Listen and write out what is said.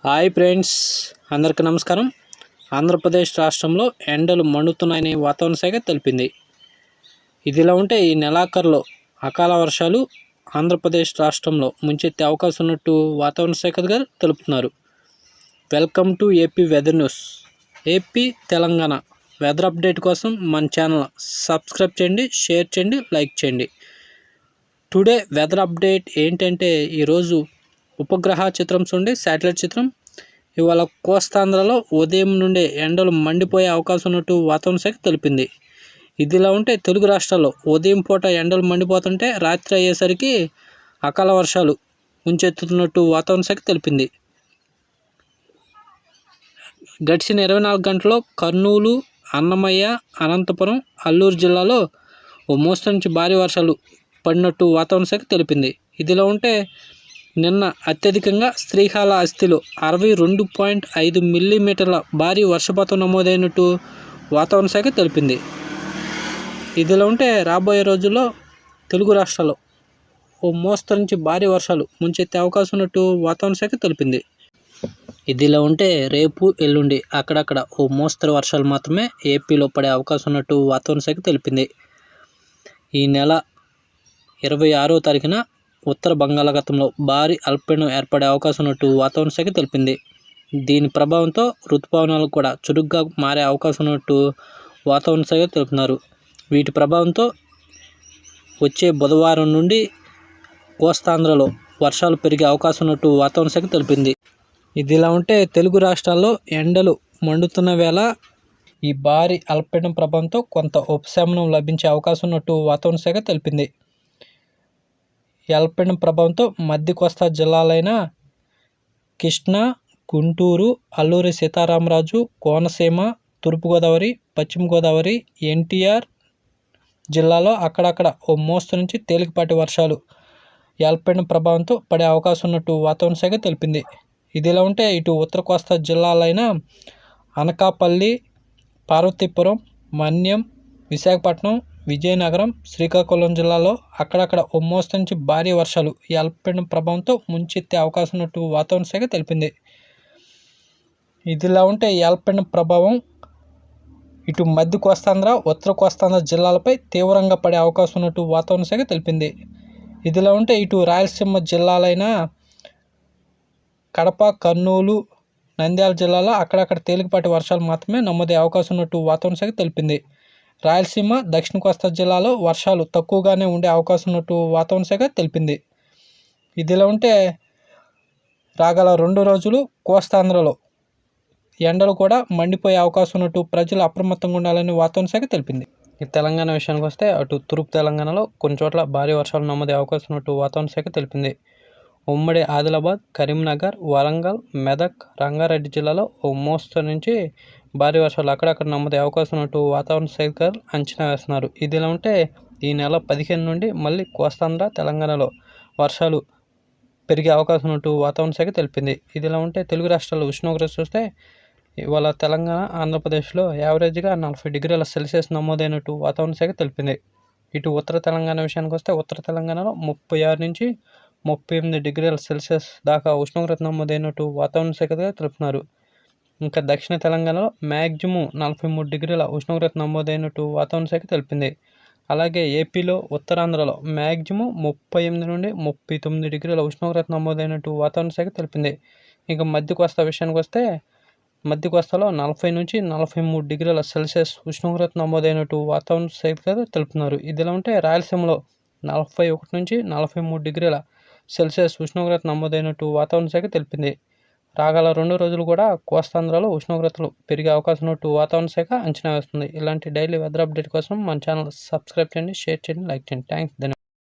Hi friends, అందరికీ నమస్కారం. ఆంధ్రప్రదేశ్ రాష్ట్రంలో ఎండలు మండుతున్నాయని వాతావరణ శాఖ తెలిపింది. ఇదిలా ఉంటే ఈ నెలాఖరులో అకాల వర్షాలు ఆంధ్రప్రదేశ్ రాష్ట్రంలో ముంచెత్తే అవకాశం ఉన్నట్టు వాతావరణ శాఖ గారు తెలుపుతున్నారు. Welcome to AP weather news. AP Telangana weather update కోసం మన ఛానల్ సబ్స్క్రైబ్ చేయండి, షేర్ చేయండి, లైక్ చేయండి. టుడే వెదర్ అప్డేట్ ఏంటంటే, ఈరోజు ఉపగ్రహ చిత్రం చూడండి, శాటిలైట్ చిత్రం. ఇవాళ కోస్తాంధ్రలో ఉదయం నుండే ఎండలు మండిపోయే అవకాశం ఉన్నట్టు వాతావరణ శాఖ తెలిపింది. ఇదిలా ఉంటే తెలుగు రాష్ట్రాల్లో ఉదయం పూట ఎండలు మండిపోతుంటే రాత్రి అయ్యేసరికి అకాల వర్షాలు ముంచెత్తుతున్నట్టు వాతావరణ శాఖ తెలిపింది. గడిచిన 24 గంటల్లో కర్నూలు, అన్నమయ్య, అనంతపురం, అల్లూరు జిల్లాలో ఓ మోస్తరు నుంచి భారీ వర్షాలు పడినట్టు వాతావరణ శాఖ తెలిపింది. ఇదిలా ఉంటే నిన్న అత్యధికంగా శ్రీకాళహస్తిలో 62.5 మిల్లీమీటర్ల భారీ వర్షపాతం నమోదైనట్టు వాతావరణ శాఖ తెలిపింది. ఇదిలా ఉంటే రాబోయే రోజుల్లో తెలుగు రాష్ట్రాల్లో ఓ మోస్తరు నుంచి భారీ వర్షాలు ముంచెత్తే అవకాశం ఉన్నట్టు వాతావరణ శాఖ తెలిపింది. ఇదిలా ఉంటే రేపు, ఎల్లుండి అక్కడక్కడ ఓ మోస్తరు వర్షాలు మాత్రమే ఏపీలో పడే అవకాశం ఉన్నట్టు వాతావరణ శాఖ తెలిపింది. ఈ నెల 26వ తారీఖున ఉత్తర బంగాళాఖాతంలో భారీ అల్పపీడనం ఏర్పడే అవకాశం ఉన్నట్టు వాతావరణ శాఖ తెలిపింది. దీని ప్రభావంతో రుతుపవనాలు కూడా చురుగ్గా మారే అవకాశం ఉన్నట్టు వాతావరణ శాఖ తెలుపుతున్నారు. వీటి ప్రభావంతో వచ్చే బుధవారం నుండి కోస్తాంధ్రలో వర్షాలు పెరిగే అవకాశం ఉన్నట్టు వాతావరణ శాఖ తెలిపింది. ఇదిలా ఉంటే తెలుగు రాష్ట్రాల్లో ఎండలు మండుతున్న వేళ ఈ భారీ అల్పపీడనం ప్రభావంతో కొంత ఉపశమనం లభించే అవకాశం ఉన్నట్టు వాతావరణ శాఖ తెలిపింది. ఈ అల్పపీడనం ప్రభావంతో మధ్య కోస్తా జిల్లాలైన కృష్ణా, గుంటూరు, అల్లూరి సీతారామరాజు, కోనసీమ, తూర్పుగోదావరి, పశ్చిమ గోదావరి, ఎన్టీఆర్ జిల్లాలో అక్కడక్కడ ఓ మోస్తరు నుంచి తేలికపాటి వర్షాలు ఈ అల్పపీడనం ప్రభావంతో పడే అవకాశం ఉన్నట్టు వాతావరణ శాఖ తెలిపింది. ఇదిలా ఉంటే ఇటు ఉత్తర కోస్తా జిల్లాలైన అనకాపల్లి, పార్వతీపురం, మన్యం, విశాఖపట్నం, విజయనగరం, శ్రీకాకుళం జిల్లాలో అక్కడక్కడ ఓ మోస్తరు నుంచి భారీ వర్షాలు ఈ అల్పపీడనం ప్రభావంతో ముంచెత్తే అవకాశం ఉన్నట్టు వాతావరణ శాఖ తెలిపింది. ఇదిలా ఉంటే ఈ అల్పపీడనం ప్రభావం ఇటు మధ్య కోస్తాంధ్ర, ఉత్తర కోస్తాంధ్ర జిల్లాలపై తీవ్రంగా పడే అవకాశం ఉన్నట్టు వాతావరణ శాఖ తెలిపింది. ఇదిలా ఉంటే ఇటు రాయలసీమ జిల్లాలైన కడప, కర్నూలు, నంద్యాల జిల్లాలో అక్కడక్కడ తేలికపాటి వర్షాలు మాత్రమే నమోదయ్యే అవకాశం ఉన్నట్టు వాతావరణ శాఖ తెలిపింది. రాయలసీమ, దక్షిణ కోస్తా జిల్లాలో వర్షాలు తక్కువగానే ఉండే అవకాశం ఉన్నట్టు వాతావరణ శాఖ తెలిపింది. ఇదిలా ఉంటే రాగల 2 రోజులు కోస్తాంధ్రలో ఎండలు కూడా మండిపోయే అవకాశం ఉన్నట్టు ప్రజలు అప్రమత్తంగా ఉండాలని వాతావరణ శాఖ తెలిపింది. ఈ తెలంగాణ విషయానికి వస్తే అటు తూర్పు తెలంగాణలో కొన్ని చోట్ల భారీ వర్షాలు నమోదయ్యే అవకాశం ఉన్నట్టు వాతావరణ శాఖ తెలిపింది. ఉమ్మడి ఆదిలాబాద్, కరీంనగర్, వరంగల్, మెదక్, రంగారెడ్డి జిల్లాలో ఓ మోస్తరు నుంచి భారీ వర్షాలు అక్కడక్కడ నమోదయ్యే అవకాశం ఉన్నట్టు వాతావరణ శాఖ అంచనా వేస్తున్నారు. ఇదిలా ఉంటే ఈ నెల 15 నుండి మళ్ళీ కోస్తాంధ్ర, తెలంగాణలో వర్షాలు పెరిగే అవకాశం ఉన్నట్టు వాతావరణ శాఖ తెలిపింది. ఇదిలా ఉంటే తెలుగు రాష్ట్రాల్లో ఉష్ణోగ్రత చూస్తే ఇవాళ తెలంగాణ, ఆంధ్రప్రదేశ్లో యావరేజ్గా 40 డిగ్రీల సెల్సియస్ నమోదైనట్టు వాతావరణ శాఖ తెలిపింది. ఇటు ఉత్తర తెలంగాణ విషయానికి వస్తే ఉత్తర తెలంగాణలో 36 నుంచి 38 డిగ్రీల సెల్సియస్ దాకా ఉష్ణోగ్రత నమోదైనట్టు వాతావరణ శాఖ తెలుపుతున్నారు. ఇంకా దక్షిణ తెలంగాణలో మ్యాక్సిమం 43 డిగ్రీల ఉష్ణోగ్రత నమోదైనట్టు వాతావరణ శాఖ తెలిపింది. అలాగే ఏపీలో, ఉత్తరాంధ్రలో మ్యాక్సిమం 38 నుండి 39 డిగ్రీల ఉష్ణోగ్రత నమోదైనట్టు వాతావరణ శాఖ తెలిపింది. ఇంకా మధ్య కోస్తా విషయానికి వస్తే మధ్య కోస్తాలో 40 నుంచి 43 డిగ్రీల సెల్సియస్ ఉష్ణోగ్రత నమోదైనట్టు వాతావరణ శాఖ తెలుపుతున్నారు. ఇదిలా ఉంటే రాయలసీమలో 41 నుంచి 43 డిగ్రీల సెల్సియస్ ఉష్ణోగ్రత నమోదైనట్టు వాతావరణ శాఖ తెలిపింది. రాగల 2 రోజులు కూడా కోస్తాంధ్రలో ఉష్ణోగ్రతలు పెరిగే అవకాశం ఉన్నట్టు వాతావరణ శాఖ అంచనా వేస్తుంది. ఇలాంటి డైలీ వెదర్ అప్డేట్ కోసం మన ఛానల్ సబ్స్క్రైబ్ చేయండి, షేర్ చేయండి, లైక్ చేయండి. థ్యాంక్స్.